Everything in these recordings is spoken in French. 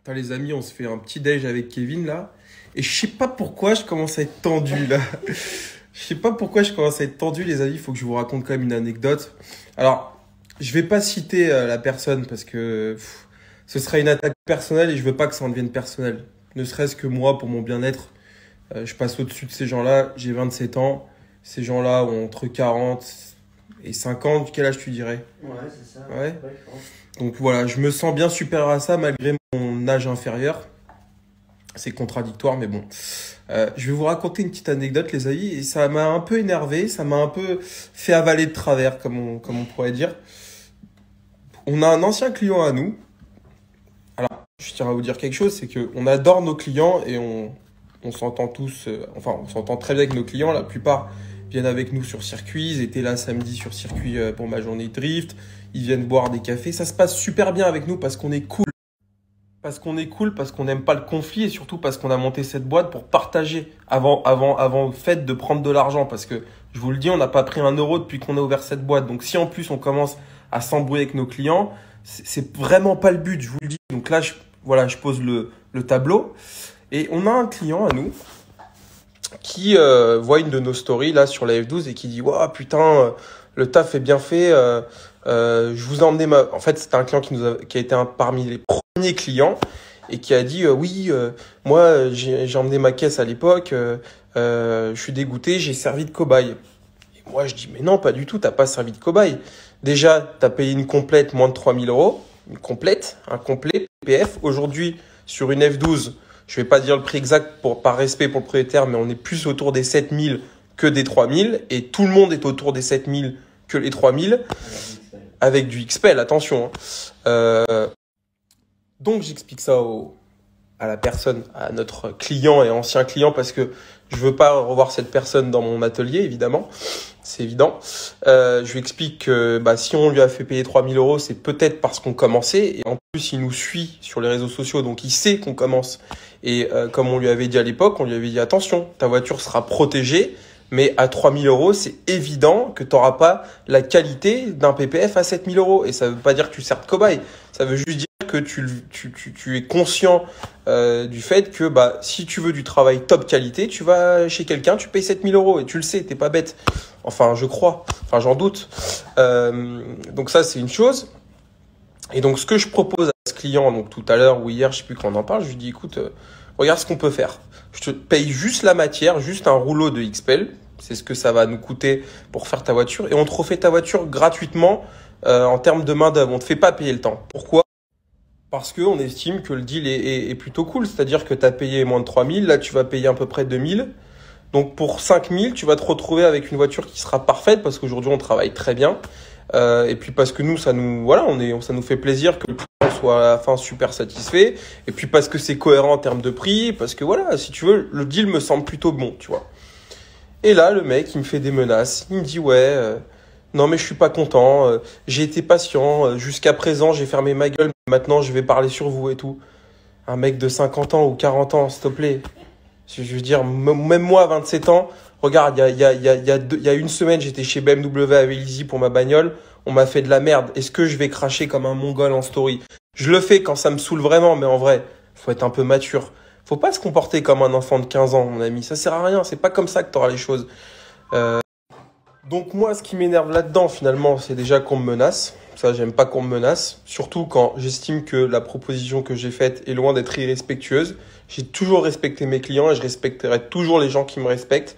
Putain, les amis, on se fait un petit déj avec Kevin là. Et je sais pas pourquoi je commence à être tendu là. Je sais pas pourquoi je commence à être tendu, les amis. Il faut que je vous raconte quand même une anecdote. Alors, je vais pas citer la personne parce que ce serait une attaque personnelle et je veux pas que ça en devienne personnel. Ne serait-ce que moi, pour mon bien-être, je passe au-dessus de ces gens-là. J'ai 27 ans. Ces gens-là ont entre 40 et 50. Quel âge tu dirais? Ouais, c'est ça. Ouais. Ouais, je pense. Donc voilà, je me sens bien supérieur à ça malgré mon âge inférieur. C'est contradictoire, mais bon. Je vais vous raconter une petite anecdote, les amis, et ça m'a un peu énervé, ça m'a un peu fait avaler de travers, comme on pourrait dire. On a un ancien client à nous. Alors, je tiens à vous dire quelque chose, c'est qu'on adore nos clients et on s'entend tous, on s'entend très bien avec nos clients. La plupart viennent avec nous sur circuit. Ils étaient là samedi sur circuit pour ma journée de drift. Ils viennent boire des cafés. Ça se passe super bien avec nous parce qu'on est cool. Parce qu'on est cool, parce qu'on n'aime pas le conflit et surtout parce qu'on a monté cette boîte pour partager avant le fait de prendre de l'argent. Parce que, je vous le dis, on n'a pas pris un euro depuis qu'on a ouvert cette boîte. Donc, si en plus on commence à s'embrouiller avec nos clients, c'est vraiment pas le but, je vous le dis. Donc là, voilà, je pose le tableau. Et on a un client à nous qui voit une de nos stories là sur la F12 et qui dit « Waouh, putain, le taf est bien fait. Je vous ai emmené ma… » En fait, c'était un client qui a été parmi les premiers clients et qui a dit oui, moi, j'ai emmené ma caisse à l'époque. Je suis dégoûté, j'ai servi de cobaye. » Et moi, je dis « Mais non, pas du tout, t'as pas servi de cobaye. Déjà, t'as payé une complète moins de 3000 euros. Une complète, un complet PPF. Aujourd'hui, sur une F12, je vais pas dire le prix exact par respect pour le propriétaire, mais on est plus autour des 7000 que des 3000. Et tout le monde est autour des 7000 que les 3000. Avec du XPEL, attention. Donc, j'explique ça à la personne, à notre client et ancien client, parce que je veux pas revoir cette personne dans mon atelier, évidemment. C'est évident. Je lui explique que si on lui a fait payer 3000 euros, c'est peut-être parce qu'on commençait. Et en plus, il nous suit sur les réseaux sociaux, donc il sait qu'on commence. Et comme on lui avait dit à l'époque, on lui avait dit attention, ta voiture sera protégée. Mais à 3000 euros, c'est évident que tu n'auras pas la qualité d'un PPF à 7000 euros. Et ça ne veut pas dire que tu sers de cobaye. Ça veut juste dire que tu es conscient du fait que si tu veux du travail top qualité, tu vas chez quelqu'un, tu payes 7000 euros. Et tu le sais, tu n'es pas bête. Enfin, je crois. Enfin, j'en doute. Donc ça, c'est une chose. Et donc, ce que je propose à ce client, donc tout à l'heure ou hier, je ne sais plus quand on en parle, je lui dis, écoute, regarde ce qu'on peut faire. Je te paye juste la matière, juste un rouleau de XPEL. C'est ce que ça va nous coûter pour faire ta voiture. Et on te refait ta voiture gratuitement en termes de main-d'œuvre. On ne te fait pas payer le temps. Pourquoi? Parce qu'on estime que le deal est plutôt cool. C'est-à-dire que tu as payé moins de 3000. Là, tu vas payer à peu près 2000. Donc, pour 5000, tu vas te retrouver avec une voiture qui sera parfaite parce qu'aujourd'hui, on travaille très bien. Et puis parce que nous, ça nous fait plaisir que le client soit à la fin super satisfait. Et puis parce que c'est cohérent en termes de prix. Parce que voilà, si tu veux, le deal me semble plutôt bon, tu vois. Et là, le mec, il me fait des menaces. Il me dit, ouais, non, mais je suis pas content. J'ai été patient. Jusqu'à présent, j'ai fermé ma gueule. Maintenant, je vais parler sur vous et tout. Un mec de 50 ans ou 40 ans, s'il te plaît. Je veux dire, même moi, à 27 ans, regarde, il y a une semaine, j'étais chez BMW à Vélizy pour ma bagnole. On m'a fait de la merde. Est-ce que je vais cracher comme un mongol en story? Je le fais quand ça me saoule vraiment, mais en vrai, faut être un peu mature. Faut pas se comporter comme un enfant de 15 ans, mon ami. Ça sert à rien. C'est pas comme ça que tu auras les choses. Donc moi, ce qui m'énerve là-dedans, finalement, c'est déjà qu'on me menace. Ça, j'aime pas qu'on me menace. Surtout quand j'estime que la proposition que j'ai faite est loin d'être irrespectueuse. J'ai toujours respecté mes clients et je respecterai toujours les gens qui me respectent.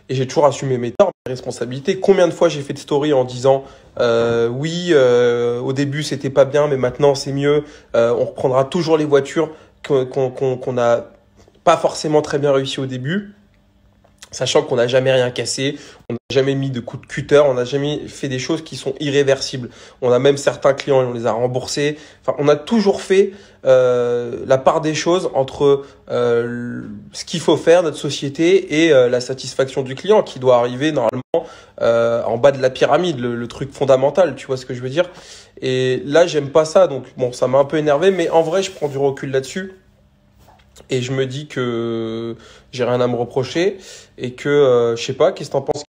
Et j'ai toujours assumé mes torts, mes responsabilités. Combien de fois j'ai fait de story en disant oui, au début c'était pas bien, mais maintenant c'est mieux. On reprendra toujours les voitures qu'on n'a pas forcément très bien réussi au début, sachant qu'on n'a jamais rien cassé, on n'a jamais mis de coup de cutter, on n'a jamais fait des choses qui sont irréversibles. On a même certains clients et on les a remboursés. Enfin, on a toujours fait la part des choses entre ce qu'il faut faire, notre société, et la satisfaction du client qui doit arriver normalement en bas de la pyramide, le truc fondamental, tu vois ce que je veux dire? Et là, j'aime pas ça, donc bon, ça m'a un peu énervé, mais en vrai, je prends du recul là-dessus. Et je me dis que j'ai rien à me reprocher et que, je sais pas, qu'est-ce que t'en penses?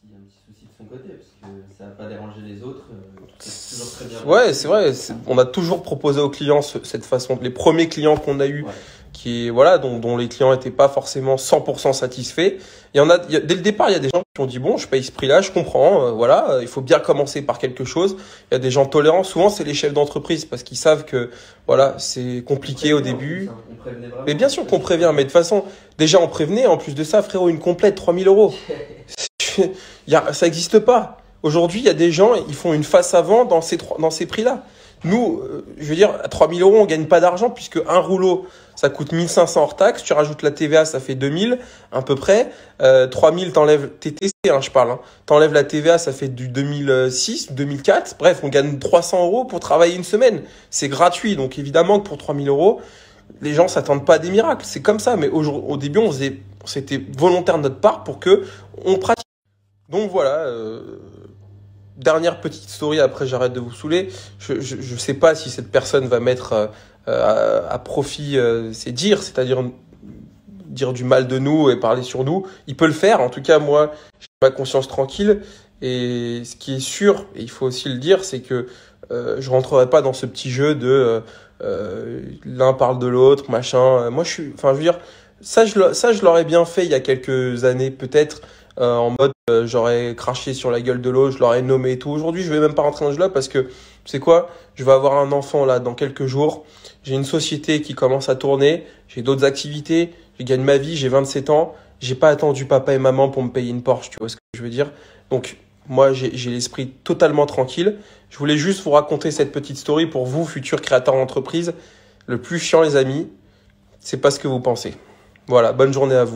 Il y a un petit souci de son côté, parce que ça va pas déranger les autres. toujours très bien. Ouais, c'est vrai. On a toujours proposé aux clients cette façon. Les premiers clients qu'on a eus, Ouais. voilà, dont les clients n'étaient pas forcément 100% satisfaits. Dès le départ, il y a des gens qui ont dit bon, je paye ce prix-là, je comprends, voilà, il faut bien commencer par quelque chose. Il y a des gens tolérants. Souvent, c'est les chefs d'entreprise parce qu'ils savent que voilà, c'est compliqué au début. On prévenait vraiment. Mais bien sûr qu'on prévient, mais de toute façon, déjà on prévenait. En plus de ça, frérot, une complète 3000 euros. Ça n'existe pas. Aujourd'hui, il y a des gens, ils font une face avant dans ces prix-là. Nous, je veux dire, à 3000 euros, on gagne pas d'argent puisque un rouleau, ça coûte 1500 hors taxe. Tu rajoutes la TVA, ça fait 2000 à peu près. 3000, t'enlèves TTC, hein, je parle. Hein. T'enlèves la TVA, ça fait du 2006, 2004. Bref, on gagne 300 euros pour travailler une semaine. C'est gratuit. Donc évidemment que pour 3000 euros, les gens s'attendent pas à des miracles. C'est comme ça. Mais au début, c'était volontaire de notre part pour que on pratique. Donc voilà. Dernière petite story, après j'arrête de vous saouler. Je sais pas si cette personne va mettre à profit ses dires, c'est-à-dire dire du mal de nous et parler sur nous. Il peut le faire. En tout cas, moi, j'ai ma conscience tranquille. Et ce qui est sûr, et il faut aussi le dire, c'est que je rentrerai pas dans ce petit jeu de l'un parle de l'autre, machin. Moi, je veux dire, ça, je l'aurais bien fait il y a quelques années, peut-être. En mode j'aurais craché sur la gueule de l'autre, je l'aurais nommé et tout. Aujourd'hui, je vais même pas rentrer dans ce jeu-là parce que, tu sais quoi, je vais avoir un enfant là dans quelques jours. J'ai une société qui commence à tourner, j'ai d'autres activités, je gagne ma vie, j'ai 27 ans. J'ai pas attendu papa et maman pour me payer une Porsche, tu vois ce que je veux dire? Donc, moi, j'ai l'esprit totalement tranquille. Je voulais juste vous raconter cette petite story pour vous, futurs créateurs d'entreprise. Le plus chiant, les amis, c'est pas ce que vous pensez. Voilà, bonne journée à vous.